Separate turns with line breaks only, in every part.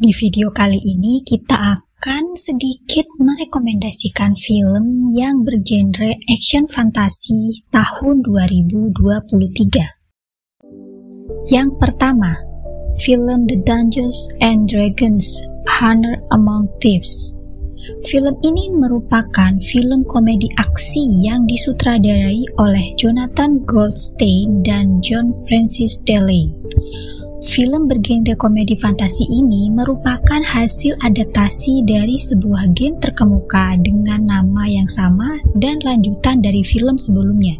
Di video kali ini kita akan sedikit merekomendasikan film yang bergenre action fantasi tahun 2023. Yang pertama, film The Dungeons and Dragons: Honor Among Thieves. Film ini merupakan film komedi aksi yang disutradarai oleh Jonathan Goldstein dan John Francis Daley. Film bergenre komedi fantasi ini merupakan hasil adaptasi dari sebuah game terkemuka dengan nama yang sama dan lanjutan dari film sebelumnya.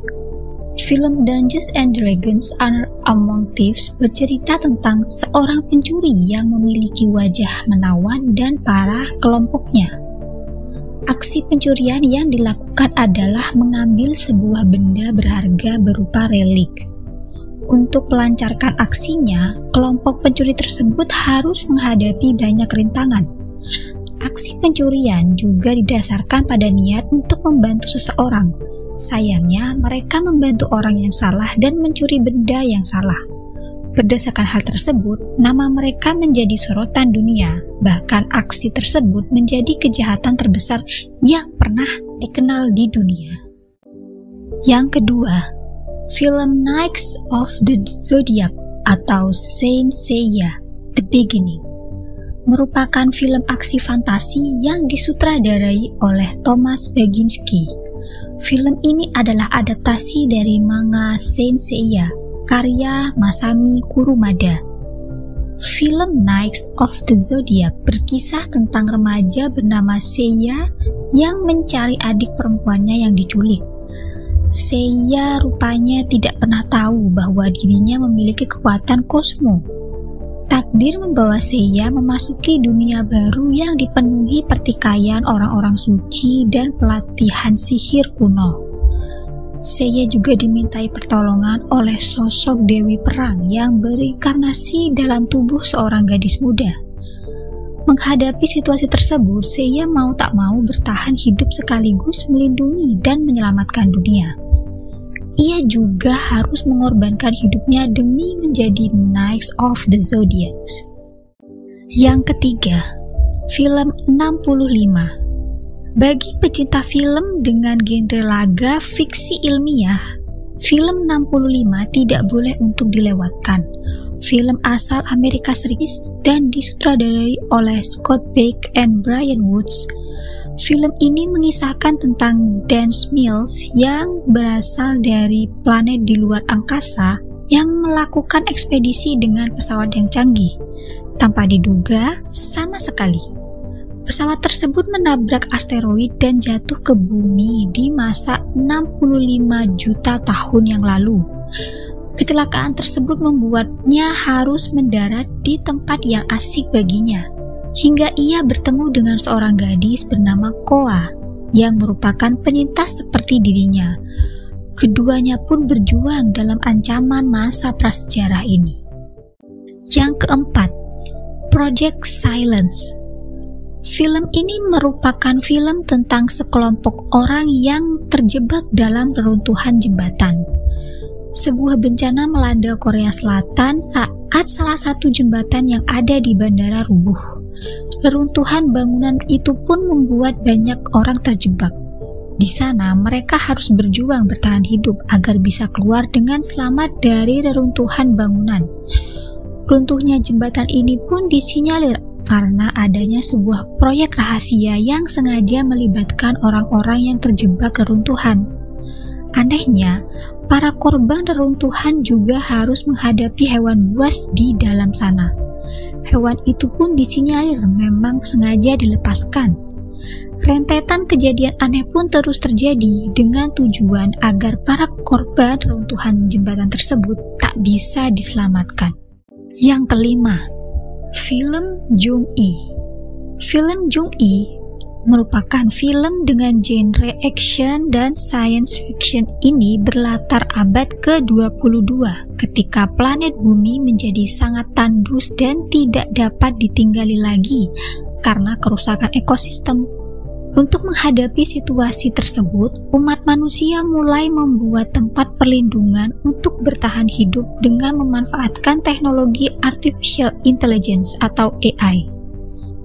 Film Dungeons and Dragons: Honor Among Thieves bercerita tentang seorang pencuri yang memiliki wajah menawan dan para kelompoknya. Aksi pencurian yang dilakukan adalah mengambil sebuah benda berharga berupa relik. Untuk melancarkan aksinya, kelompok pencuri tersebut harus menghadapi banyak rintangan. Aksi pencurian juga didasarkan pada niat untuk membantu seseorang. Sayangnya, mereka membantu orang yang salah dan mencuri benda yang salah. Berdasarkan hal tersebut, nama mereka menjadi sorotan dunia. Bahkan aksi tersebut menjadi kejahatan terbesar yang pernah dikenal di dunia. Yang kedua, film Knights of the Zodiac atau Saint Seiya: The Beginning merupakan film aksi fantasi yang disutradarai oleh Thomas Baginski. Film ini adalah adaptasi dari manga Saint Seiya karya Masami Kurumada. Film Knights of the Zodiac berkisah tentang remaja bernama Seiya yang mencari adik perempuannya yang diculik. Seiya rupanya tidak pernah tahu bahwa dirinya memiliki kekuatan kosmo. Takdir membawa Seiya memasuki dunia baru yang dipenuhi pertikaian orang-orang suci dan pelatihan sihir kuno. Seiya juga dimintai pertolongan oleh sosok Dewi Perang yang berinkarnasi dalam tubuh seorang gadis muda. Menghadapi situasi tersebut, Seiya mau tak mau bertahan hidup sekaligus melindungi dan menyelamatkan dunia. Ia juga harus mengorbankan hidupnya demi menjadi Knights of the Zodiac. Yang ketiga, film 65. Bagi pecinta film dengan genre laga fiksi ilmiah, film 65 tidak boleh untuk dilewatkan. Film asal Amerika Serikat dan disutradarai oleh Scott Beck and Brian Woods. Film ini mengisahkan tentang Dan Mills yang berasal dari planet di luar angkasa yang melakukan ekspedisi dengan pesawat yang canggih. Tanpa diduga sama sekali, pesawat tersebut menabrak asteroid dan jatuh ke bumi di masa 65 juta tahun yang lalu. Kecelakaan tersebut membuatnya harus mendarat di tempat yang asik baginya, hingga ia bertemu dengan seorang gadis bernama Koa yang merupakan penyintas seperti dirinya. Keduanya pun berjuang dalam ancaman masa prasejarah ini. Yang keempat, Project Silence. Film ini merupakan film tentang sekelompok orang yang terjebak dalam reruntuhan jembatan. Sebuah bencana melanda Korea Selatan saat salah satu jembatan yang ada di bandara rubuh. Reruntuhan bangunan itu pun membuat banyak orang terjebak. Di sana mereka harus berjuang bertahan hidup agar bisa keluar dengan selamat dari reruntuhan bangunan. Runtuhnya jembatan ini pun disinyalir karena adanya sebuah proyek rahasia yang sengaja melibatkan orang-orang yang terjebak reruntuhan. Anehnya, para korban reruntuhan juga harus menghadapi hewan buas di dalam sana. Hewan itu pun disinyalir memang sengaja dilepaskan. Rentetan kejadian aneh pun terus terjadi dengan tujuan agar para korban reruntuhan jembatan tersebut tak bisa diselamatkan. Yang kelima, film Jung-i. Film Jung-i merupakan film dengan genre action dan science fiction. Ini berlatar abad ke-22 ketika planet bumi menjadi sangat tandus dan tidak dapat ditinggali lagi karena kerusakan ekosistem. Untuk menghadapi situasi tersebut, umat manusia mulai membuat tempat perlindungan untuk bertahan hidup dengan memanfaatkan teknologi artificial intelligence atau AI.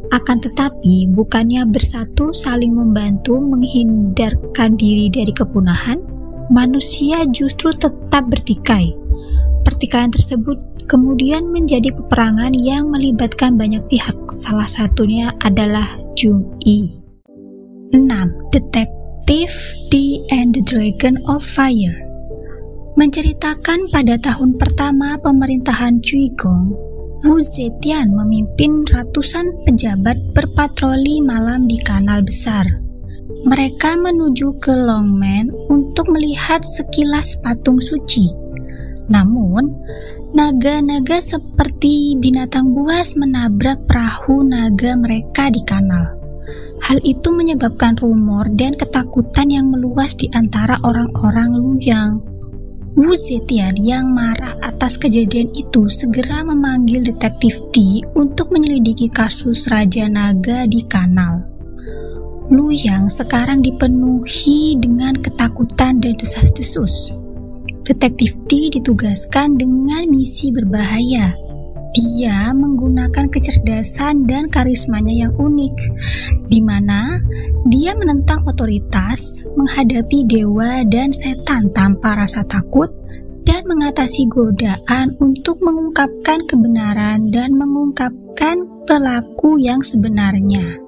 Akan tetapi, bukannya bersatu saling membantu menghindarkan diri dari kepunahan, manusia justru tetap bertikai. Pertikaian tersebut kemudian menjadi peperangan yang melibatkan banyak pihak, salah satunya adalah Jung-yi. 6. Detective D and the Dragon of Fire menceritakan pada tahun pertama pemerintahan Cui Gong, Wu Zetian memimpin ratusan pejabat berpatroli malam di kanal besar. Mereka menuju ke Longmen untuk melihat sekilas patung suci. Namun, naga-naga seperti binatang buas menabrak perahu naga mereka di kanal. Hal itu menyebabkan rumor dan ketakutan yang meluas di antara orang-orang Luoyang. Wu Zetian yang marah atas kejadian itu segera memanggil detektif D untuk menyelidiki kasus Raja Naga di kanal. Luoyang sekarang dipenuhi dengan ketakutan dan desas-desus. Detektif D ditugaskan dengan misi berbahaya. Dia menggunakan kecerdasan dan karismanya yang unik, di mana dia menentang otoritas, menghadapi dewa dan setan tanpa rasa takut, dan mengatasi godaan untuk mengungkapkan kebenaran dan mengungkapkan pelaku yang sebenarnya.